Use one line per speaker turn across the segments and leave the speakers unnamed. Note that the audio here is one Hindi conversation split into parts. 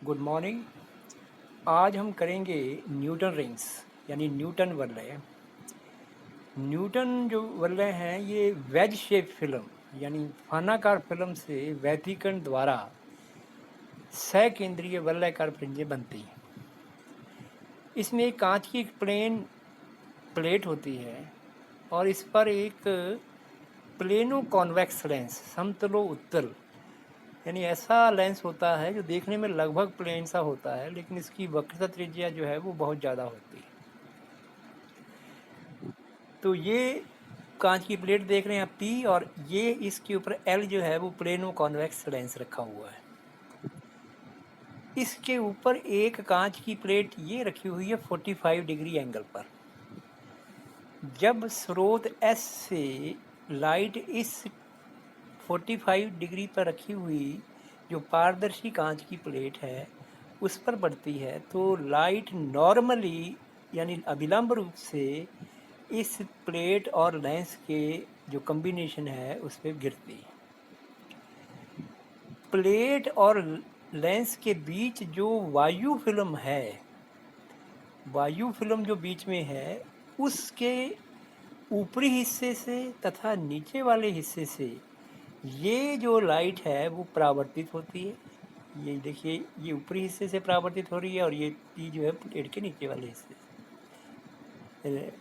Good morning. आज हम करेंगे न्यूटन रिंग्स यानी न्यूटन वलय। न्यूटन जो वलय हैं ये वेज शेप फिल्म यानी फानाकार फिल्म से व्यतिकरण द्वारा सकेंद्रीय वलयाकार फ्रिंजें बनती हैं। इसमें एक कांच की प्लेन प्लेट होती है और इस पर एक प्लेनो कॉन्वेक्स लेंस समतलो उत्तल यानी ऐसा लेंस होता है जो देखने में लगभग प्लेन सा होता है, लेकिन इसकी वक्रता त्रिज्या जो है वो बहुत ज़्यादा होती है। तो ये कांच की प्लेट देख रहे हैं आप पी, और ये इसके ऊपर एल जो है वो प्लेनो कॉन्वेक्स लेंस रखा हुआ है। इसके ऊपर एक कांच की प्लेट ये रखी हुई है 45 डिग्री एंगल पर। जब स्रोत एस से लाइट इस 45 डिग्री पर रखी हुई जो पारदर्शी कांच की प्लेट है उस पर पड़ती है तो लाइट नॉर्मली यानी अभिलंब रूप से इस प्लेट और लेंस के जो कॉम्बिनेशन है उस पर गिरती है। प्लेट और लेंस के बीच जो वायु फिल्म है, वायु फिल्म जो बीच में है उसके ऊपरी हिस्से से तथा नीचे वाले हिस्से से ये जो लाइट है वो परावर्तित होती है। ये देखिए, ये ऊपरी हिस्से से परावर्तित हो रही है और ये पी जो है प्लेट के नीचे वाले हिस्से से।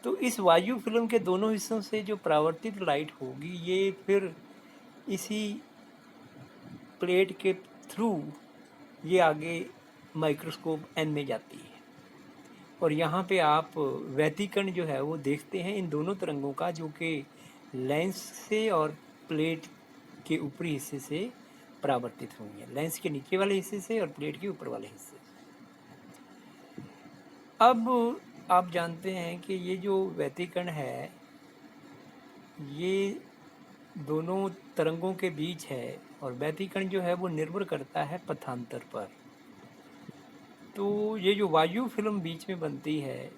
तो इस वायु फिल्म के दोनों हिस्सों से जो परावर्तित लाइट होगी ये फिर इसी प्लेट के थ्रू ये आगे माइक्रोस्कोप एन में जाती है और यहाँ पे आप व्यतिकरण जो है वो देखते हैं इन दोनों तरंगों का, जो कि लेंस से और प्लेट के ऊपरी हिस्से से परावर्तित हुई है, लेंस के नीचे वाले हिस्से से और प्लेट के ऊपर वाले हिस्से से। अब आप जानते हैं कि ये जो व्यतिकरण है ये दोनों तरंगों के बीच है और व्यतिकरण जो है वो निर्भर करता है पथांतर पर। तो ये जो वायु फिल्म बीच में बनती है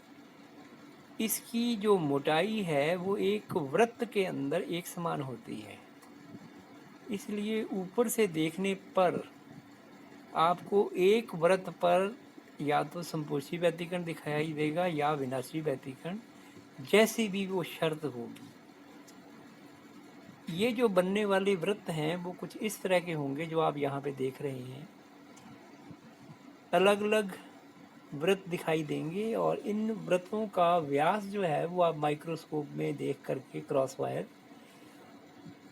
इसकी जो मोटाई है वो एक वृत्त के अंदर एक समान होती है, इसलिए ऊपर से देखने पर आपको एक वृत्त पर या तो संपोषी व्यतिकरण दिखाई देगा या विनाशी व्यतिकरण, जैसी भी वो शर्त होगी। ये जो बनने वाले वृत्त हैं वो कुछ इस तरह के होंगे जो आप यहाँ पे देख रहे हैं। अलग अलग वृत्त दिखाई देंगे और इन वृत्तों का व्यास जो है वो आप माइक्रोस्कोप में देख करके क्रॉस वायर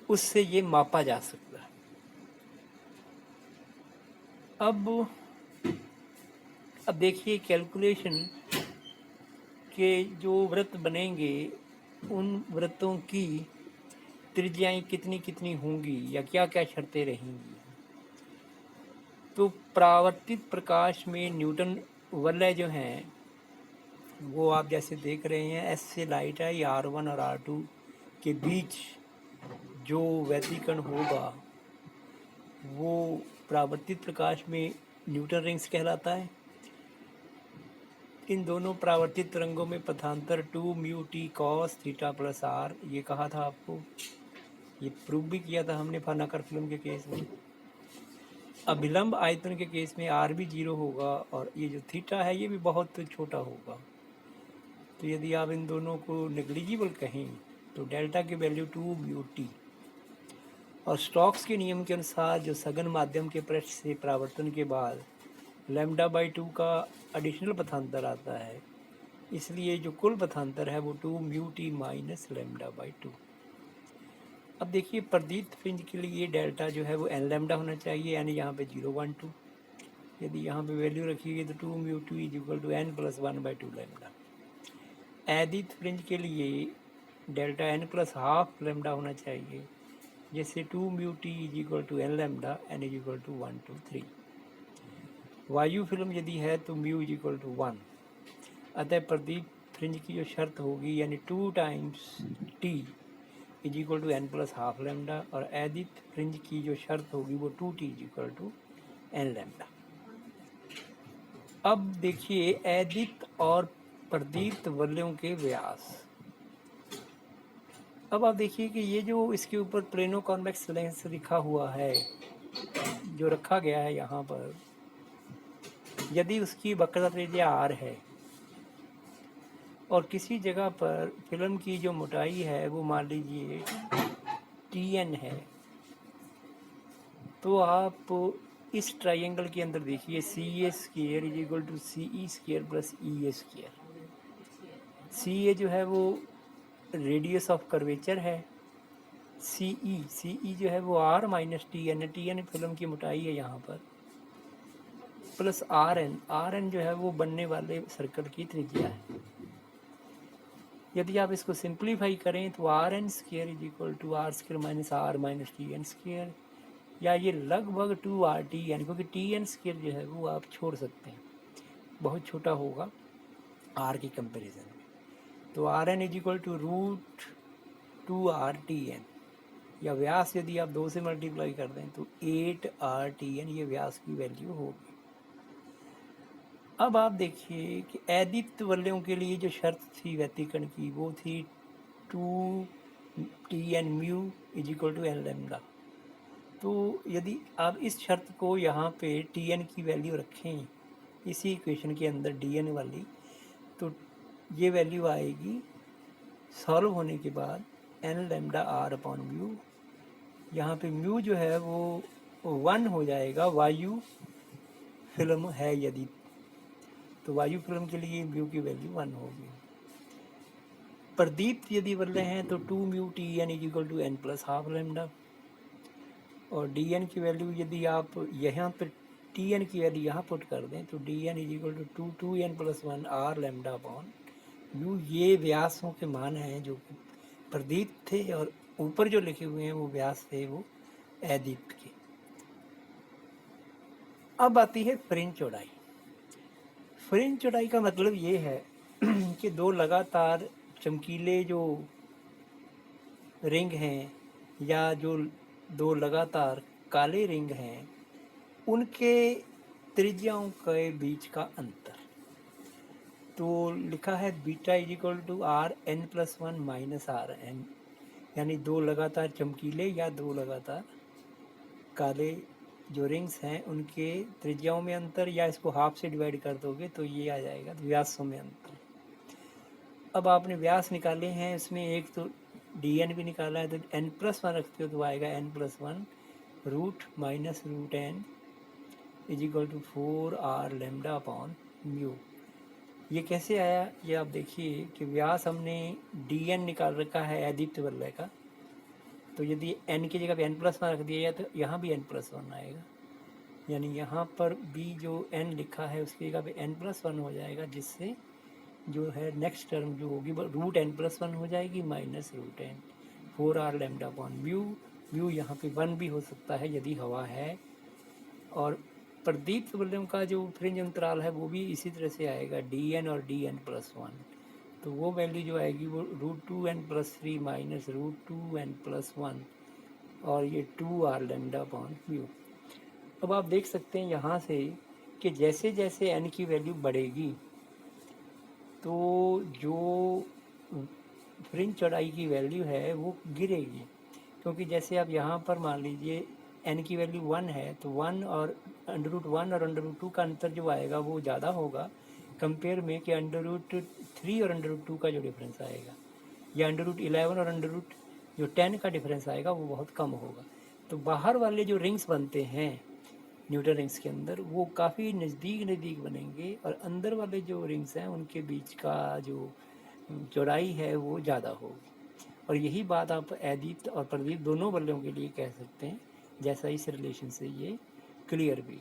उससे ये मापा जा सकता है। अब देखिए कैलकुलेशन के जो वृत्त बनेंगे उन वृत्तों की त्रिज्याएं कितनी कितनी होंगी या क्या क्या शर्तें रहेंगी। तो परावर्तित प्रकाश में न्यूटन वलय जो हैं वो आप जैसे देख रहे हैं, एस से लाइट है, या R1 और R2 के बीच जो व्यतिकरण होगा वो परावर्तित प्रकाश में न्यूटन रिंग्स कहलाता है। इन दोनों परावर्तित तरंगों में पथांतर 2 mu T cos theta plus R, ये कहा था आपको, ये प्रूव भी किया था हमने फानाकर फिल्म के केस में। अभिलंब आयतन के केस में आर भी 0 होगा और ये जो थीटा है ये भी बहुत छोटा होगा। तो यदि आप इन दोनों को नेग्लिजिबल कहें तो डेल्टा की वैल्यू 2 म्यू टी, और स्टोक्स के नियम के अनुसार जो सघन माध्यम के पृष्ठ से परावर्तन के बाद λ/2 का एडिशनल पथांतर आता है, इसलिए जो कुल पथांतर है वो 2 म्यू टी माइनस λ/2। अब देखिए प्रदीप्त फ्रिंज के लिए डेल्टा जो है वो n लैम्डा होना चाहिए, यानी यहाँ पे 0.12। यदि यहाँ पे वैल्यू रखिएगी तो 2 mu T is equal to n plus 1/2 lambda. अदित फ्रिंज के लिए delta n plus half lambda होना चाहिए, जैसे 2 mu T is equal to n lambda, n is equal to 1 2 3। वायु फिल्म यदि है तो म्यू इज इक्वल टू 1। अतः प्रदीप फ्रिंज की जो शर्त होगी यानी 2 times T is equal to n plus half lambda, और अदित फ्रिंज की जो शर्त होगी वो 2t is equal to n lambda. अब देखिए अदित और प्रदीप्त वलयों के व्यास। अब आप देखिए कि ये जो इसके ऊपर प्लेनो कॉन्वेक्स लेंस लिखा हुआ है जो रखा गया है यहाँ पर, यदि उसकी वक्रता त्रिज्या r है और किसी जगह पर फिल्म की जो मोटाई है वो मान लीजिए Tn है, तो आप इस ट्राइंगल के अंदर देखिए CA square is equal to CE square plus EA square. CA जो है वो रेडियस ऑफ कर्वेचर है, CE जो है वो R माइनस TN है, TN फिल्म की मोटाई है यहाँ पर, प्लस RN जो है वो बनने वाले सर्कल की त्रिज्या है। यदि आप इसको सिंप्लीफाई करें तो RN square is equal to R square minus R minus TN square, या ये लगभग 2RTN, क्योंकि TN स्क्वायर जो है वो आप छोड़ सकते हैं, बहुत छोटा होगा R की कंपैरिजन में। तो RN is equal to root 2RTN, या व्यास यदि आप 2 से मल्टीप्लाई कर दें तो 8RTN ये व्यास की वैल्यू होगी। अब आप देखिए कि अदीप्त वलयों के लिए जो शर्त थी व्यतिकरण की वो थी 2TN mu is equal to N lambda. तो यदि आप इस शर्त को यहाँ पे TN की वैल्यू रखें इसी इक्वेशन के अंदर DN वाली, तो ये वैल्यू आएगी सॉल्व होने के बाद N lambda R upon mu. यहाँ पे म्यू जो है वो 1 हो जाएगा, वायु फिल्म है यदि, तो वायु फिल्म के लिए म्यू की वैल्यू 1 होगी। प्रदीप्त यदि वलय हैं तो 2 mu TN is equal to n plus half lambda, और DN की वैल्यू यदि आप यहाँ पर TN की वैल्यू यहाँ पुट कर दें तो DN is equal to 2n plus 1 R lambda upon mu. ये व्यासों के मान हैं जो प्रदीप्त थे, और ऊपर जो लिखे हुए हैं वो व्यास थे वो अदीप्त के। अब आती है फ्रिंज चौड़ाई। फ्रिंज चौड़ाई का मतलब ये है कि दो लगातार चमकीले जो रिंग हैं या जो दो लगातार काले रिंग हैं उनके त्रिज्याओं के बीच का अंतर, तो लिखा है beta is equal to RN plus 1 minus RN, यानी दो लगातार चमकीले या दो लगातार काले जो रिंग्स हैं उनके त्रिज्याओं में अंतर, या इसको हाफ से डिवाइड कर दोगे तो ये आ जाएगा व्यासों में अंतर। अब आपने व्यास निकाले हैं, इसमें एक तो DN भी निकाला है, तो n प्लस 1 रखते हो तो आएगा n plus 1 root minus root n is equal to 4R lambda upon mu. ये कैसे आया ये आप देखिए कि व्यास हमने DN निकाल रखा है अदीप्त वलय का, तो यदि n की जगह पे n प्लस 1 रख दिया जाए तो यहाँ भी n प्लस 1 आएगा, यानी यहाँ पर भी जो n लिखा है उसकी जगह पे n प्लस 1 हो जाएगा, जिससे जो है नेक्स्ट टर्म जो होगी वो रूट n प्लस 1 हो जाएगी minus root n 4R lambda upon mu. Mu यहाँ पे 1 भी हो सकता है यदि हवा है, और प्रदीप्त वलयों का जो फ्रिंज अंतराल है वो भी इसी तरह से आएगा DN और DN प्लस 1, तो वो वैल्यू जो आएगी वो root 2n plus 3 minus root 2n plus 1, और ये 2R लैम्डा अपॉन म्यू। अब आप देख सकते हैं यहाँ से कि जैसे जैसे n की वैल्यू बढ़ेगी तो जो फ्रिंज चौड़ाई की वैल्यू है वो गिरेगी, क्योंकि जैसे आप यहाँ पर मान लीजिए n की वैल्यू 1 है तो 1 और अंडर रूट 1 और अंडर रूट 2 का अंतर जो आएगा वो ज़्यादा होगा कंपेयर में कि अंडर रूट 3 और अंडर रूट 2 का जो डिफरेंस आएगा, या अंडर रूट 11 और अंडर रूट जो 10 का डिफरेंस आएगा वो बहुत कम होगा। तो बाहर वाले जो रिंग्स बनते हैं न्यूटन रिंग्स के अंदर वो काफ़ी नज़दीक बनेंगे, और अंदर वाले जो रिंग्स हैं उनके बीच का जो चौड़ाई है वो ज़्यादा होगी, और यही बात आप अदीप्त और प्रदीप्त दोनों वलयों के लिए कह सकते हैं, जैसा इस रिलेशन से ये क्लियर भी।